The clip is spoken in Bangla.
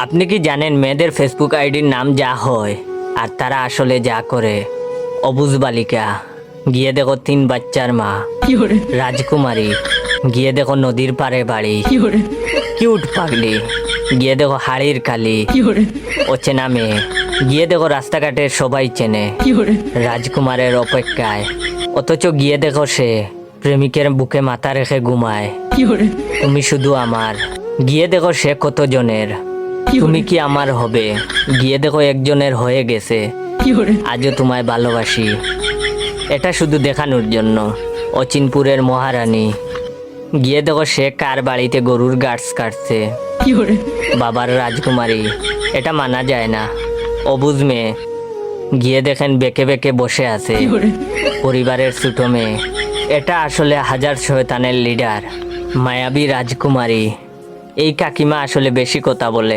আপনি কি জানেন মেয়েদের ফেসবুক আইডির নাম যা হয় আর তারা আসলে যা করে? অবুজ বালিকা, গিয়ে দেখো 3 বাচ্চার মা। রাজকুমারী, গিয়ে দেখো নদীর পাড়ে বাড়ি। কিউট পাগলি, গিয়ে দেখো হাড়ির কালি। অচেনা মেয়ে, গিয়ে দেখো রাস্তাঘাটে সবাই চেনে। রাজকুমারের অপেক্ষায়, অথচ গিয়ে দেখো সে প্রেমিকের বুকে মাথা রেখে ঘুমায়। তুমি শুধু আমার, গিয়ে দেখো সে কতজনের। তুমি কি আমার হবে? গিয়ে দেখো একজনের হয়ে গেছে। আজও তোমায় ভালোবাসি। এটা শুধু দেখানোর জন্য। অচিনপুরের মহারানী, গিয়ে দেখো সে কার বাড়িতে গরুর গাছ কাটছে। বাবার রাজকুমারী, এটা মানা যায় না। অবুঝ মেয়ে, গিয়ে দেখেন বেঁকে বেঁকে বসে আছে। পরিবারের ছোট মেয়ে, এটা আসলে হাজার শয়তানের লিডার। মায়াবী রাজকুমারী, এই কাকিমা আসলে বেশি কথা বলে।